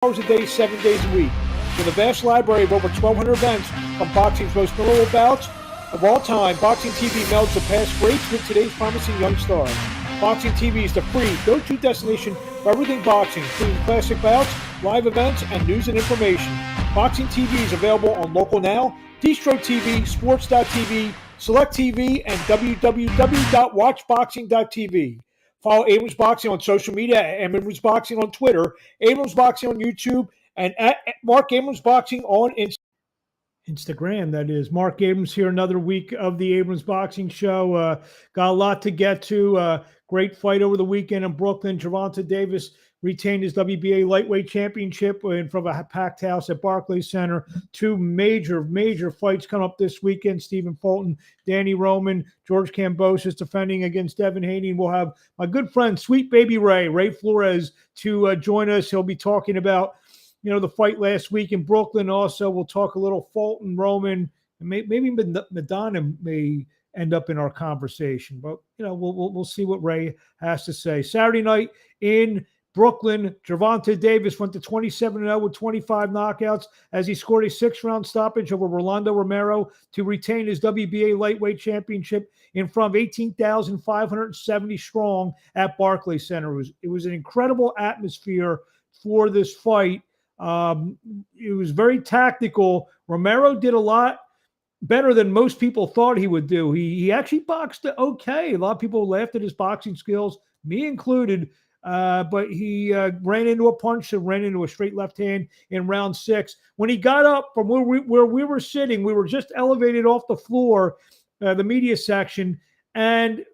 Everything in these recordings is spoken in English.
hours a day, 7 days a week. With a vast library of over 1,200 events from boxing's most memorable bouts of all time, Boxing TV melds the past greats with today's promising young stars. Boxing TV is the free go-to destination for everything boxing, including classic bouts, live events, and news and information. Boxing TV is available on Local Now, Distro TV, Sports.tv, Select TV, and www.watchboxing.tv. Follow Abrams Boxing on social media at Abrams Boxing on Twitter, Abrams Boxing on YouTube, and at Mark Abrams Boxing on Instagram. That is Mark Abrams here. Another week of the Abrams Boxing Show. Got a lot to get to. Great fight over the weekend in Brooklyn. Gervonta Davis retained his WBA lightweight championship in front of a packed house at Barclays Center. Two major fights come up this weekend. Stephen Fulton, Danny Roman, George Kambosos defending against Devin Haney. We'll have my good friend, Sweet Baby Ray Flores, to join us. He'll be talking about the fight last week in Brooklyn. Also, we'll talk a little Fulton, Roman, and maybe Madonna may end up in our conversation. But we'll see what Ray has to say. Saturday night in Brooklyn, Gervonta Davis went to 27-0 with 25 knockouts as he scored a 6-round stoppage over Rolando Romero to retain his WBA lightweight championship in front of 18,570 strong at Barclays Center. It was an incredible atmosphere for this fight. It was very tactical. Romero did a lot better than most people thought he would do. He actually boxed okay. A lot of people laughed at his boxing skills, me included. But he ran into a punch and ran into a straight left hand in round 6. When he got up from where we were sitting, we were just elevated off the floor, the media section. And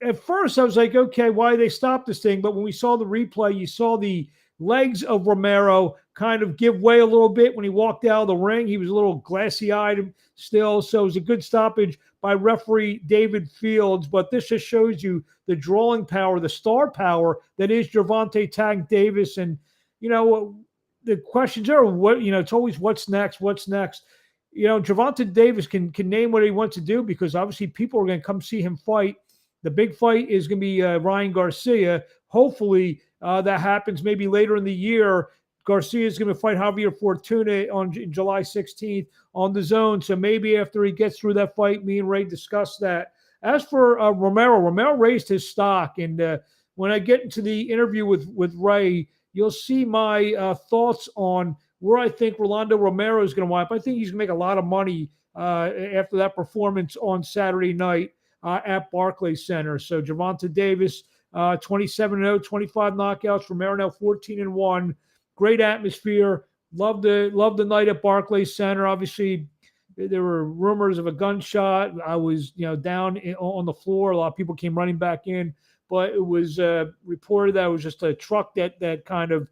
at first I was like, okay, why they stopped this thing? But when we saw the replay, you saw the legs of Romero kind of give way a little bit when he walked out of the ring. He was a little glassy-eyed still, so it was a good stoppage by referee David Fields. But this just shows you the drawing power, the star power that is Gervonta Tank Davis. And, the questions are, it's always what's next? Gervonta Davis can name what he wants to do because obviously people are going to come see him fight. The big fight is going to be Ryan Garcia. Hopefully that happens maybe later in the year. Garcia is going to fight Javier Fortuna on July 16th on the Zone. So maybe after he gets through that fight, me and Ray discuss that. As for Romero raised his stock. And when I get into the interview with Ray, you'll see my thoughts on where I think Rolando Romero is going to wind up. I think he's going to make a lot of money after that performance on Saturday night at Barclays Center. So Gervonta Davis, 27-0, 25 knockouts. Romero now 14-1. Great atmosphere. Love the night at Barclays Center. Obviously, there were rumors of a gunshot. I was down on the floor. A lot of people came running back in, but it was reported that it was just a truck that kind of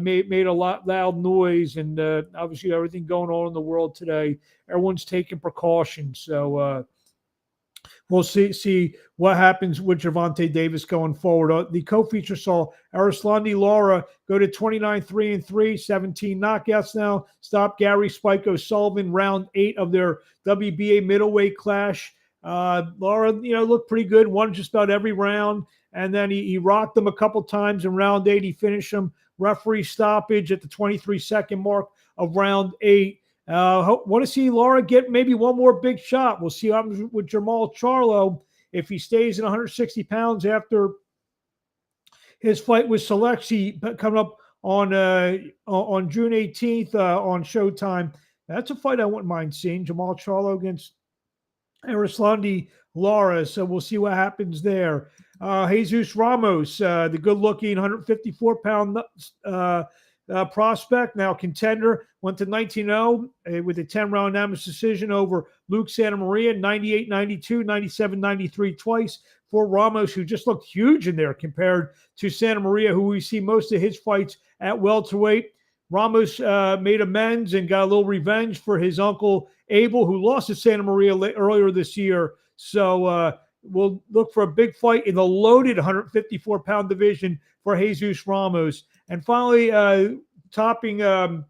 made a loud noise. And obviously, everything going on in the world today, everyone's taking precautions. So we'll see what happens with Gervonta Davis going forward. The co-feature saw Arislandi Lara go to 29-3-3, 17 knockouts now. Stop Gary Spike O'Sullivan, round 8 of their WBA middleweight clash. Lara, looked pretty good, won just about every round, and then he rocked them a couple times in round 8. He finished him referee stoppage at the 23-second mark of round 8. Want to see Lara get maybe one more big shot. We'll see what happens with Jamal Charlo if he stays at 160 pounds after his fight with Selexi coming up on June 18th on Showtime. That's a fight I wouldn't mind seeing. Jamal Charlo against Arislandi Lara. So we'll see what happens there. Jesus Ramos, the good-looking 154-pound prospect, now contender, went to 19-0 with a 10-round unanimous decision over Luke Santa Maria, 98-92, 97-93 twice for Ramos, who just looked huge in there compared to Santa Maria, who we see most of his fights at welterweight. Ramos made amends and got a little revenge for his uncle Abel, who lost to Santa Maria earlier this year. So we'll look for a big fight in the loaded 154-pound division for Jesus Ramos. And finally, topping the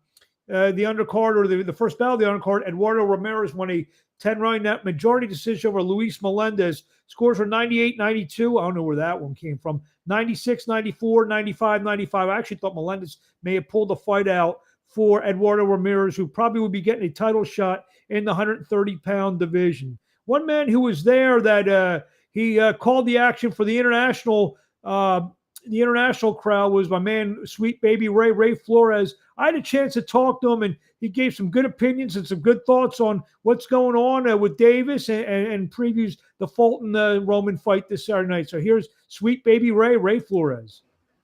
undercard, or the first battle of the undercard, Eduardo Ramirez won a 10-round majority decision over Luis Melendez. Scores were 98-92. I don't know where that one came from. 96, 94, 95, 95. I actually thought Melendez may have pulled the fight out for Eduardo Ramirez, who probably would be getting a title shot in the 130-pound division. One man who was there that he called the action for the international crowd was my man, Sweet Baby Ray Flores. I had a chance to talk to him, and he gave some good opinions and some good thoughts on what's going on with Davis and previews the Fulton Roman fight this Saturday night. So here's Sweet Baby Ray Flores.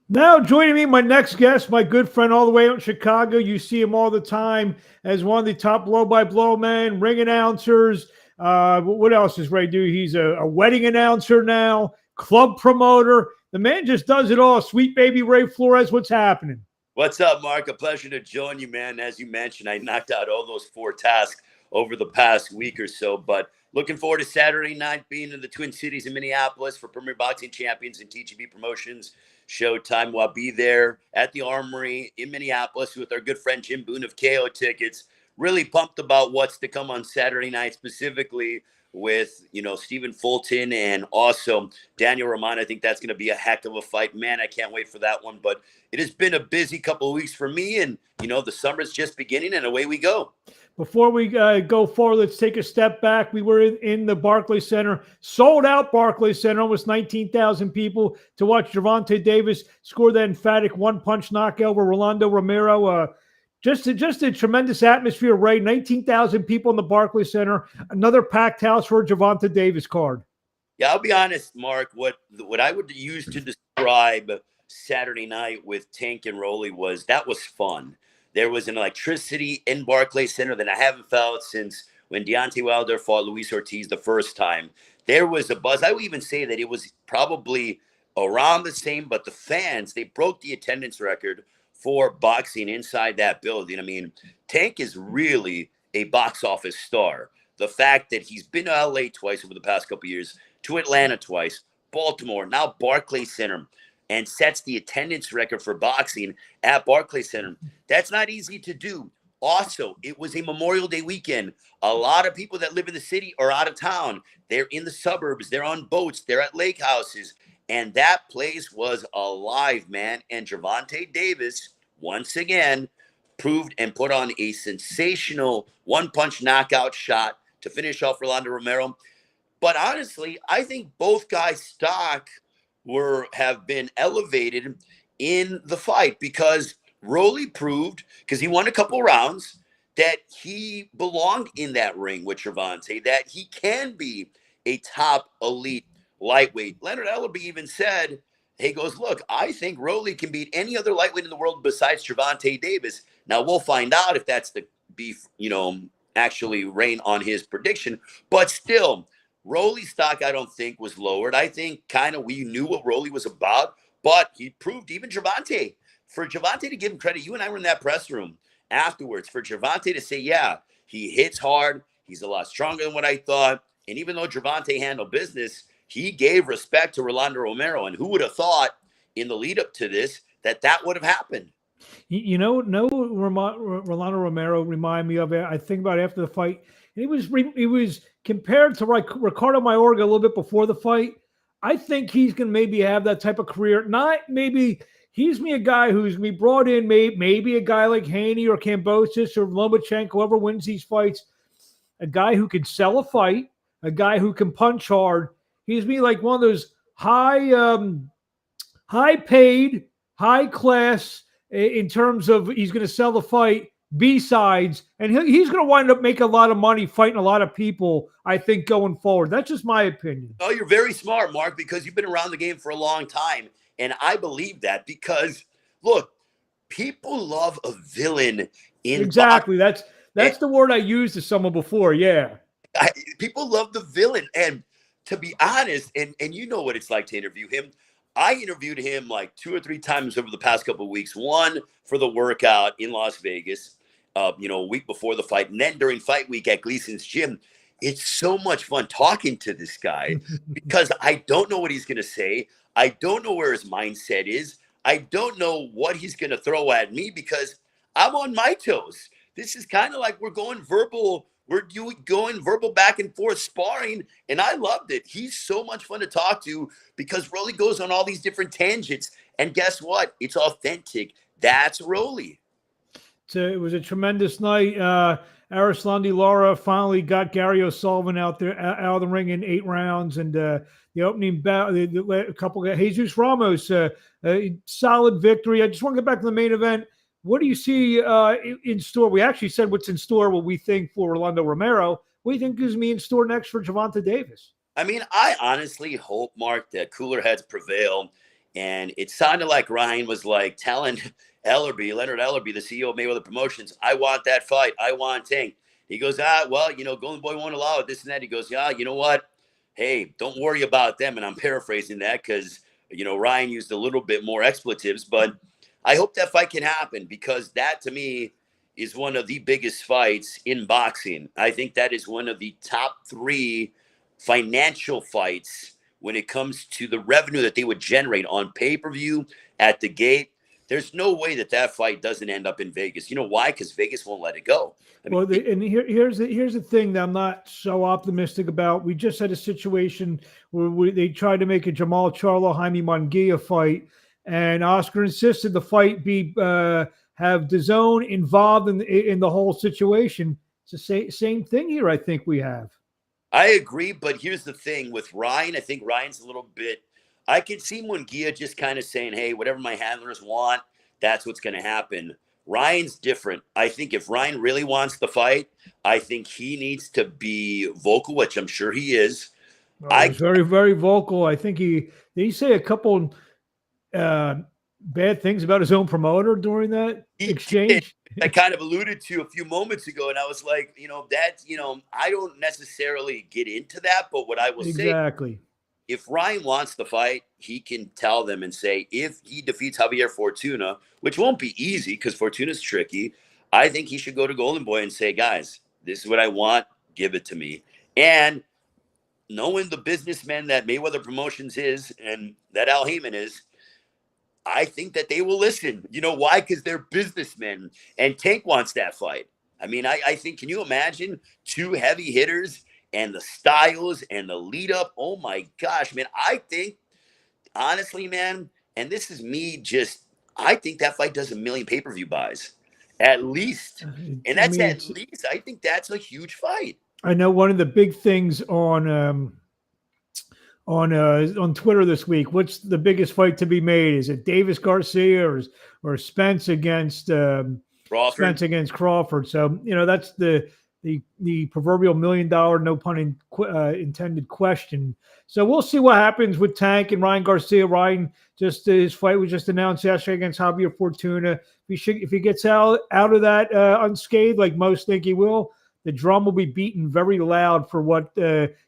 Now joining me, my next guest, my good friend all the way out in Chicago. You see him all the time as one of the top blow-by-blow men, ring announcers. What else does Ray do? He's a wedding announcer now, club promoter. The man just does it all. Sweet Baby Ray Flores, what's happening? What's up, Mark? A pleasure to join you, man. As you mentioned, I knocked out all those 4 tasks over the past week or so, but looking forward to Saturday night being in the Twin Cities in Minneapolis for Premier Boxing Champions and TGB Promotions Showtime. I'll be there at the Armory in Minneapolis with our good friend Jim Boone of KO Tickets. Really pumped about what's to come on Saturday night, specifically with, Stephen Fulton and also Daniel Romano. I think that's going to be a heck of a fight. Man, I can't wait for that one. But it has been a busy couple of weeks for me, and, the summer's just beginning, and away we go. Before we go forward, let's take a step back. We were in the Barclays Center, sold out Barclays Center, almost 19,000 people to watch Gervonta Davis score that emphatic one-punch knockout over Rolando Romero. Just a tremendous atmosphere, Ray. 19,000 people in the Barclays Center. Another packed house for a Gervonta Davis card. Yeah, I'll be honest, Mark. What I would use to describe Saturday night with Tank and Rolly was fun. There was an electricity in Barclays Center that I haven't felt since when Deontay Wilder fought Luis Ortiz the first time. There was a buzz. I would even say that it was probably around the same, but the fans, they broke the attendance record for boxing inside that building. I mean, Tank is really a box office star. The fact that he's been to LA twice over the past couple of years, to Atlanta twice, Baltimore, now Barclays Center, and sets the attendance record for boxing at Barclays Center. That's not easy to do. Also, it was a Memorial Day weekend. A lot of people that live in the city are out of town. They're in the suburbs. They're on boats. They're at lake houses. And that place was alive, man. And Gervonta Davis, once again, proved and put on a sensational one-punch knockout shot to finish off Rolando Romero. But honestly, I think both guys' stock have been elevated in the fight because Rolly proved, because he won a couple rounds, that he belonged in that ring with Gervonta, that he can be a top elite lightweight. Leonard Ellerbe even said, he goes, look, I think Rolly can beat any other lightweight in the world besides Gervonta Davis. Now, we'll find out if that's the beef, actually reign on his prediction. But still, Rolly's stock, I don't think, was lowered. I think kind of we knew what Rolly was about, but he proved even Gervonta. For Gervonta to give him credit, you and I were in that press room afterwards, for Gervonta to say, yeah, he hits hard. He's a lot stronger than what I thought. And even though Gervonta handled business, he gave respect to Rolando Romero. And who would have thought in the lead up to this that would have happened? Rolando Romero remind me of it. I think about it after the fight. He was compared to Ricardo Mayorga a little bit before the fight. I think he's going to maybe have that type of career. Not maybe he's a guy who's going to be brought in, maybe a guy like Haney or Kambosos or Lomachenko, whoever wins these fights, a guy who can sell a fight, a guy who can punch hard. He's be like one of those high paid, high class in terms of he's going to sell the fight, B-sides, and he's going to wind up making a lot of money fighting a lot of people, I think, going forward. That's just my opinion. Oh, you're very smart, Mark, because you've been around the game for a long time, and I believe that because, look, people love a villain in exactly. That's the word I used to someone before, yeah. People love the villain, and to be honest, and you know what it's like to interview him, I interviewed him like 2 or 3 times over the past couple of weeks. One for the workout in Las Vegas, a week before the fight. And then during fight week at Gleason's gym. It's so much fun talking to this guy because I don't know what he's going to say. I don't know where his mindset is. I don't know what he's going to throw at me because I'm on my toes. This is kind of like we're going verbal We're going verbal back and forth sparring, and I loved it. He's so much fun to talk to because Rolly goes on all these different tangents. And guess what? It's authentic. That's Rolly. It was a tremendous night. Arislandi Lara finally got Gary O'Sullivan out of the ring in 8 rounds, and the opening bout, a couple of Jesus Ramos, a solid victory. I just want to get back to the main event. What do you see in store? We actually said what's in store, what we think for Orlando Romero. What do you think is in store next for Gervonta Davis? I mean, I honestly hope, Mark, that cooler heads prevail. And it sounded like Ryan was like telling Leonard Ellerby, the CEO of Mayweather Promotions, I want that fight. I want Tank. He goes, well, Golden Boy won't allow it, this and that. He goes, yeah, you know what? Hey, don't worry about them. And I'm paraphrasing that because, Ryan used a little bit more expletives. But I hope that fight can happen because that, to me, is one of the biggest fights in boxing. I think that is one of the top 3 financial fights when it comes to the revenue that they would generate on pay-per-view at the gate. There's no way that fight doesn't end up in Vegas. You know why? Because Vegas won't let it go. Here's the thing that I'm not so optimistic about. We just had a situation where they tried to make a Jamal Charlo Jaime Munguia fight, and Oscar insisted the fight be have DAZN involved in the whole situation. It's the same thing here. I think we have. I agree, but here's the thing with Ryan. I think Ryan's a little bit. I can see Munguia just kind of saying, "Hey, whatever my handlers want, that's what's going to happen." Ryan's different. I think if Ryan really wants the fight, I think he needs to be vocal, which I'm sure he is. He's very, very vocal. I think did he say a couple bad things about his own promoter during that exchange? I kind of alluded to a few moments ago, and I was like, I don't necessarily get into that, but what I will say, if Ryan wants the fight, he can tell them and say, if he defeats Javier Fortuna, which won't be easy because Fortuna's tricky, I think he should go to Golden Boy and say, guys, this is what I want. Give it to me. And knowing the businessman that Mayweather Promotions is and that Al Heyman is, I think that they will listen. You know why? Because they're businessmen, and Tank wants that fight. I mean, I think, can you imagine 2 heavy hitters and the styles and the lead up? Oh my gosh, man. I think, honestly, man, and this is me I think that fight does 1 million pay-per-view buys. At least. And that's at least. I think that's a huge fight. I know one of the big things on Twitter this week. What's the biggest fight to be made? Is it Davis Garcia or Spence against Crawford? Spence against Crawford. So that's the proverbial $1 million, no pun intended question. So we'll see what happens with Tank and Ryan Garcia. Ryan his fight was just announced yesterday against Javier Fortuna. If he gets out of that unscathed, like most think he will, the drum will be beaten very loud for what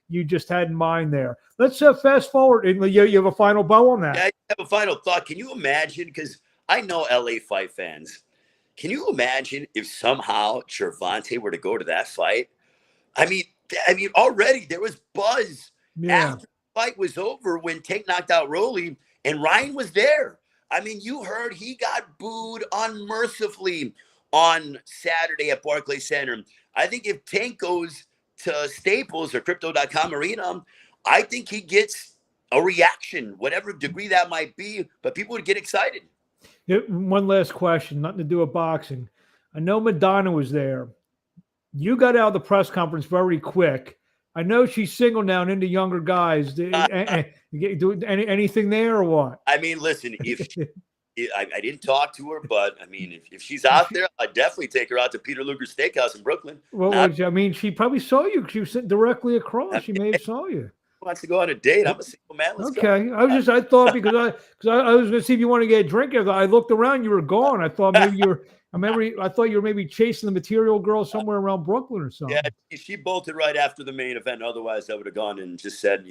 you just had in mind there. Let's fast forward. And you have a final bow on that. Yeah, I have a final thought. Can you imagine? Because I know LA fight fans. Can you imagine if somehow Gervonta were to go to that fight? I mean, already there was buzz after the fight was over when Tank knocked out Rolly, and Ryan was there. I mean, you heard he got booed unmercifully on Saturday at Barclays Center. I think if Tank goes to Staples or Crypto.com Arena, I think he gets a reaction, whatever degree that might be, but people would get excited. One last question, nothing to do with boxing. I know Madonna was there. You got out of the press conference very quick. I know she's single now and into younger guys. Do anything there or what? I mean, listen, I didn't talk to her, but I mean, if she's out there, I'd definitely take her out to Peter Luger's Steakhouse in Brooklyn. Well, she probably saw you. She was sitting directly across. She may have saw you. Wants to go on a date. I'm a single man. Let's go. I thought because I was going to see if you want to get a drink. I looked around, you were gone. I thought maybe you were. I thought you were maybe chasing the material girl somewhere around Brooklyn or something. Yeah, she bolted right after the main event. Otherwise, I would have gone and just said,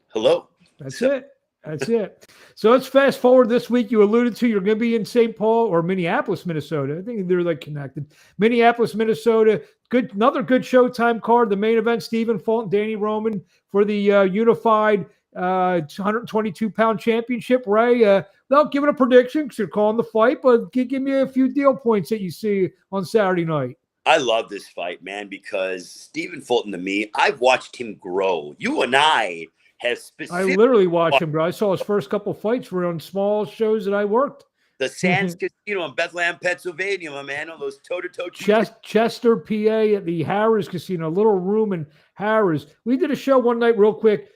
hello. That's it. So let's fast forward this week. You alluded to you're going to be in St. Paul or Minneapolis, Minnesota. I think they're connected. Minneapolis, Minnesota. Another good Showtime card. The main event: Stephen Fulton, Danny Roman for the unified 122-pound championship. Ray, without giving a prediction because you're calling the fight, but give me a few deal points that you see on Saturday night. I love this fight, man, because Stephen Fulton, to me, I've watched him grow. You and I have I specifically literally watched watched him, bro. I saw his first couple fights were on small shows that I worked. the Sands Casino in Bethlehem, Pennsylvania, my man, on those toe-to-toe Tuesday. Chester, PA, at the Harris Casino, little room in Harris. We did a show one night, real quick,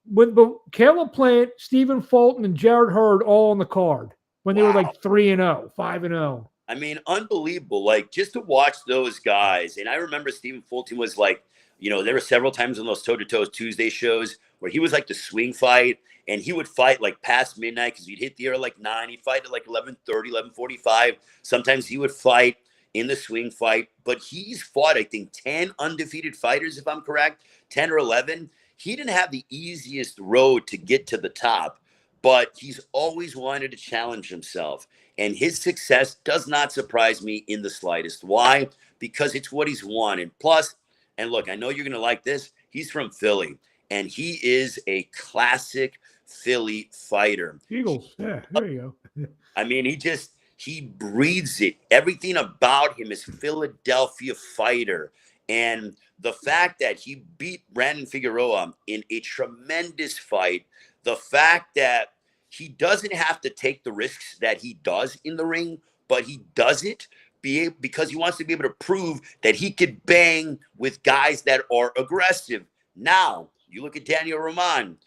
with Caleb Plant, Stephen Fulton, and Jared Hurd all on the card when they were like 3-0, 5-0. I mean, unbelievable. Like, just to watch those guys. And I remember Stephen Fulton was like, there were several times on those toe-to-toe Tuesday shows where he was like the swing fight, and he would fight like past midnight because he'd hit the air like 9. He'd fight at like 11:30, 11:45. Sometimes he would fight in the swing fight. But he's fought, I think, 10 undefeated fighters, if I'm correct, 10 or 11. He didn't have the easiest road to get to the top, but he's always wanted to challenge himself. And his success does not surprise me in the slightest. Why? Because it's what he's wanted. Plus, and look, I know you're going to like this. He's from Philly, and he is a classic Philly fighter. Eagles. Yeah, there you go. I mean, he breathes it. Everything about him is Philadelphia fighter. And the fact that he beat Brandon Figueroa in a tremendous fight, the fact that he doesn't have to take the risks that he does in the ring, but he does it because he wants to be able to prove that he could bang with guys that are aggressive. Now, you look at Daniel Roman,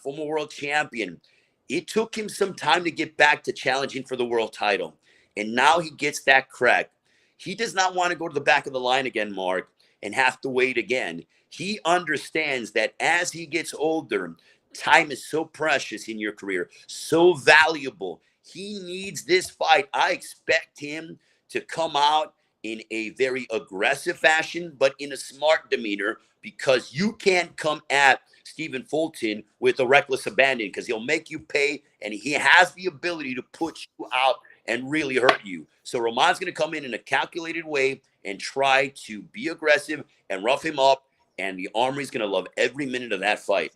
former world champion. It took him some time to get back to challenging for the world title. And now he gets that crack. He does not want to go to the back of the line again, Mark, and have to wait again. He understands that as he gets older, time is so precious in your career, so valuable. He needs this fight. I expect him to come out in a very aggressive fashion, but in a smart demeanor, because you can't come at Stephen Fulton with a reckless abandon, because he'll make you pay, and he has the ability to put you out and really hurt you. So Roman's going to come in a calculated way and try to be aggressive and rough him up, and the Armory's going to love every minute of that fight.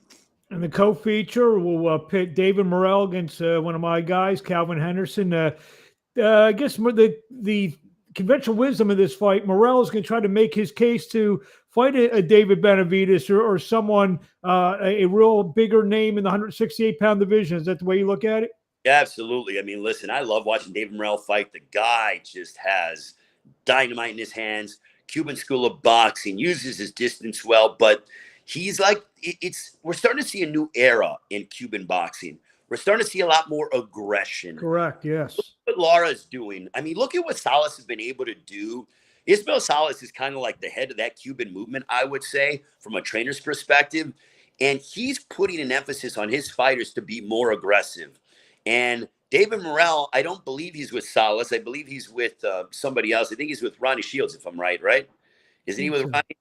And the co-feature will pick David Morrell against one of my guys, Calvin Henderson. I guess the conventional wisdom of this fight, Morrell is going to try to make his case to fight a David Benavidez or someone, a real bigger name in the 168-pound division. Is that the way you look at it? Yeah, absolutely. I mean, listen, I love watching David Morrell fight. The guy just has dynamite in his hands. Cuban School of Boxing, uses his distance well, but he's like, we're starting to see a new era in Cuban boxing. We're starting to see a lot more aggression. Correct, yes. Look what Lara is doing. I mean, look at what Salas has been able to do. Ismael Salas is kind of like the head of that Cuban movement, I would say, from a trainer's perspective. And he's putting an emphasis on his fighters to be more aggressive. And David Morrell, I don't believe he's with Salas. I believe he's with somebody else. I think he's with Ronnie Shields, if I'm right? Isn't he with Ronnie?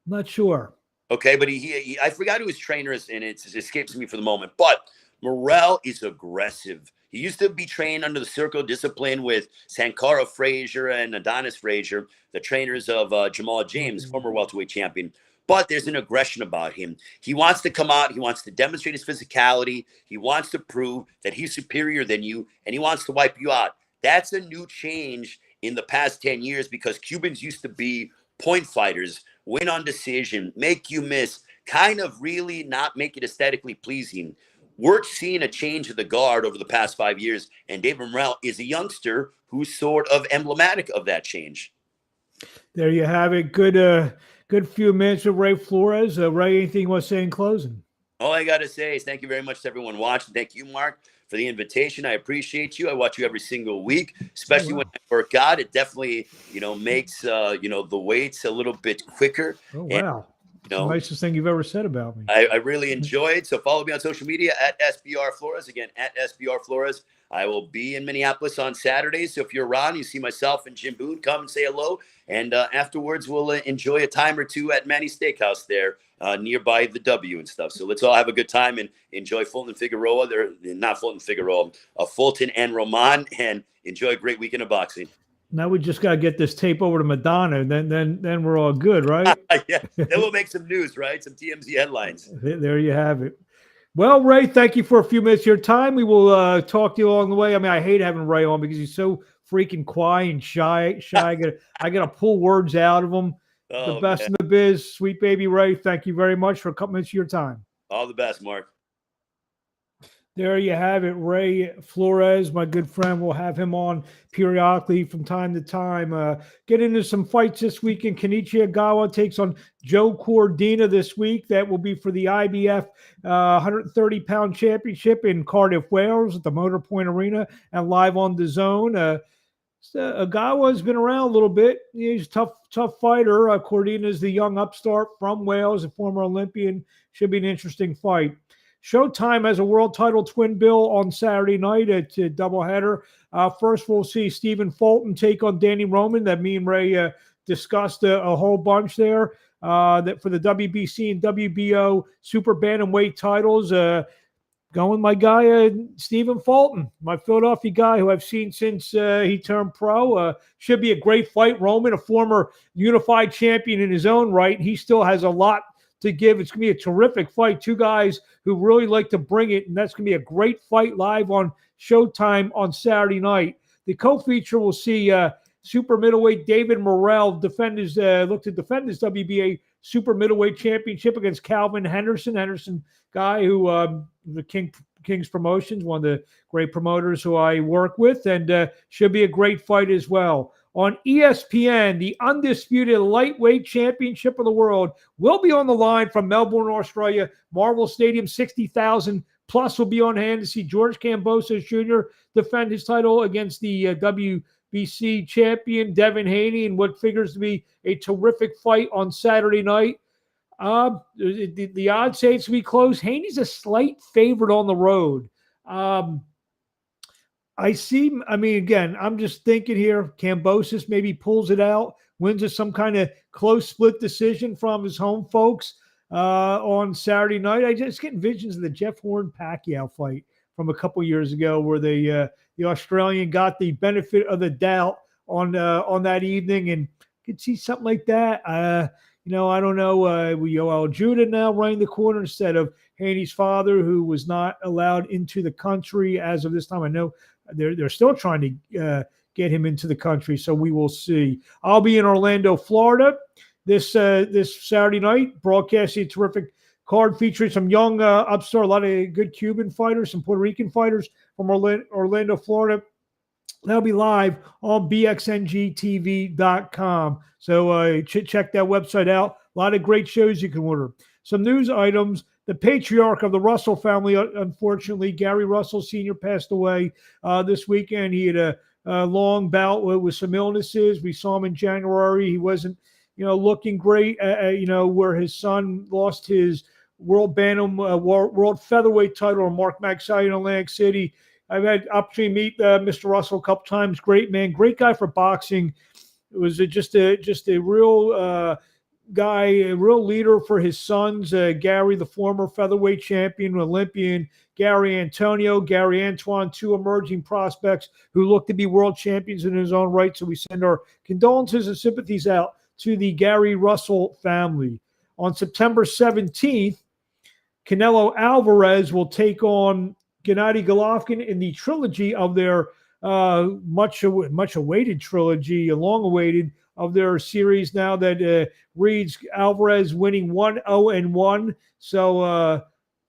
Not sure. Okay, but he I forgot who his trainer is, and it escapes me for the moment. But Morrell is aggressive. He used to be trained under the Circle of Discipline with Sankara Frazier and Adonis Frazier, the trainers of Jamal James, former welterweight champion. But there's an aggression about him. He wants to come out. He wants to demonstrate his physicality. He wants to prove that he's superior than you, and he wants to wipe you out. That's a new change in the past 10 years, because Cubans used to be point fighters, win on decision, make you miss, kind of really not make it aesthetically pleasing. We're seeing a change of the guard over the past 5 years, and David Morrell is a youngster who's sort of emblematic of that change. There you have it. Good few minutes with Ray Flores. Ray, anything you want to say in closing? All I got to say is thank you very much to everyone watching. Thank you, Mark, for the invitation. I appreciate you. I watch you every single week, especially when I work out. It definitely, makes, the weights a little bit quicker. Oh, wow. And, the nicest thing you've ever said about me. I really enjoy it. So follow me on social media at SBR Flores. Again, at SBR Flores. I will be in Minneapolis on Saturday. So if you're around, you see myself and Jim Boone, come and say hello. And afterwards, we'll enjoy a time or two at Manny's Steakhouse there nearby the W and stuff. So let's all have a good time and enjoy Fulton and Figueroa. They're not Fulton and Figueroa, Fulton and Roman, and enjoy a great weekend of boxing. Now we just got to get this tape over to Madonna, and then we're all good, right? Yeah, then we'll make some news, right? Some TMZ headlines. There you have it. Well, Ray, thank you for a few minutes of your time. We will talk to you along the way. I mean, I hate having Ray on because he's so freaking quiet and shy. I got to pull words out of him. The Oh, best man. in the biz, sweet baby Ray. Thank you very much for a couple minutes of your time. All the best, Mark. There you have it, Ray Flores, my good friend. We'll have him on periodically from time to time. Get into some fights this weekend. Kenichi Ogawa takes on Joe Cordina this week. That will be for the IBF 130-pound championship in Cardiff, Wales at the Motor Point Arena and live on the Zone. Ogawa's been around a little bit. He's a tough fighter. Cordina is the young upstart from Wales, a former Olympian. Should be an interesting fight. Showtime has a world title twin bill on Saturday night at a doubleheader. First, we'll see Stephen Fulton take on Danny Roman. That me and Ray discussed a whole bunch there. That for the WBC and WBO super bantamweight titles. Going my guy, Stephen Fulton, my Philadelphia guy who I've seen since he turned pro. Should be a great fight. Roman, a former unified champion in his own right. He still has a lot to give. It's going to be a terrific fight. Two guys who really like to bring it, and that's going to be a great fight live on Showtime on Saturday night. The co-feature will see super middleweight David Morrell look to defend his WBA super middleweight championship against Calvin Henderson. Henderson guy who the King's Promotions, one of the great promoters who I work with, and should be a great fight as well. On ESPN, the undisputed lightweight championship of the world will be on the line from Melbourne, Australia. Marvel Stadium, 60,000 plus will be on hand to see George Kambosos Jr. defend his title against the WBC champion Devin Haney in what figures to be a terrific fight on Saturday night. The odds say it's going to be close. Haney's a slight favorite on the road. Again, I'm just thinking here, Kambosos maybe pulls it out, wins it some kind of close split decision from his home folks on Saturday night. I just get visions of the Jeff Horn-Pacquiao fight from a couple years ago where the Australian got the benefit of the doubt on that evening, and could see something like that. I don't know. Yoel Judah now running the corner instead of Haney's father, who was not allowed into the country as of this time. I know they're still trying to get him into the country, so we will see. I'll be in Orlando, Florida this Saturday night, broadcasting a terrific card featuring some young upstart, a lot of good Cuban fighters, some Puerto Rican fighters from Orlando, Florida. That'll be live on bxngtv.com. So check that website out. A lot of great shows you can order. Some news items. The patriarch of the Russell family, unfortunately, Gary Russell Sr., passed away this weekend. He had a long bout with some illnesses. We saw him in January. He wasn't, looking great, where his son lost his world world featherweight title, Mark Magsayo in Atlantic City. I've had opportunity to meet Mr. Russell a couple times. Great man, great guy for boxing. It was just a real guy, a real leader for his sons. Gary, the former featherweight champion, Olympian, Gary Antonio, Gary Antoine, two emerging prospects who look to be world champions in his own right. So we send our condolences and sympathies out to the Gary Russell family. On September 17th, Canelo Alvarez will take on Gennady Golovkin in the trilogy of their much awaited trilogy, long awaited of their series now that reads Alvarez winning 1-0-1. So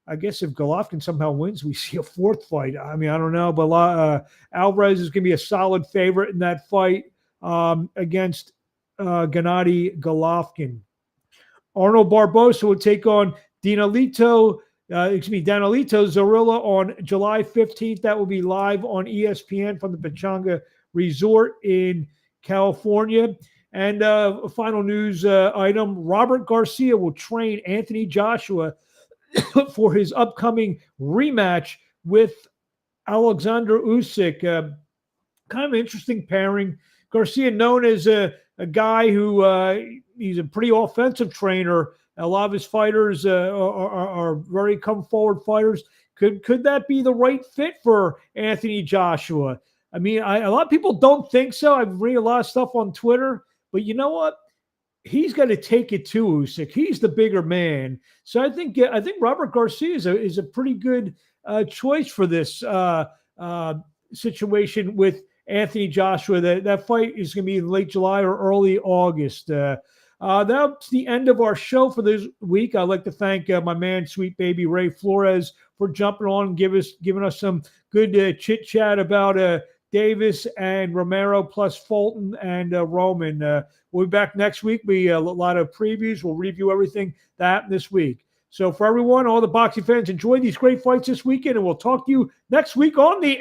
I guess if Golovkin somehow wins, we see a fourth fight. I mean, I don't know, but Alvarez is going to be a solid favorite in that fight against Gennady Golovkin. Arnold Barbosa will take on Danilito Zorilla on July 15th. That will be live on ESPN from the Pechanga Resort in California. And a final news item, Robert Garcia will train Anthony Joshua for his upcoming rematch with Alexander Usyk. Kind of an interesting pairing. Garcia, known as a guy who he's a pretty offensive trainer. A lot of his fighters are very come-forward fighters. Could that be the right fit for Anthony Joshua? I mean, a lot of people don't think so. I've read a lot of stuff on Twitter, but you know what? He's got to take it to Usyk. He's the bigger man. So I think Robert Garcia is a pretty good choice for this situation with Anthony Joshua. That fight is going to be in late July or early August. That's the end of our show for this week. I'd like to thank my man, sweet baby Ray Flores, for jumping on and giving us some good chit chat about Davis and Romero plus Fulton and Roman. We'll be back next week. A lot of previews. We'll review everything that happened this week. So for everyone, all the boxing fans, enjoy these great fights this weekend, and we'll talk to you next week on the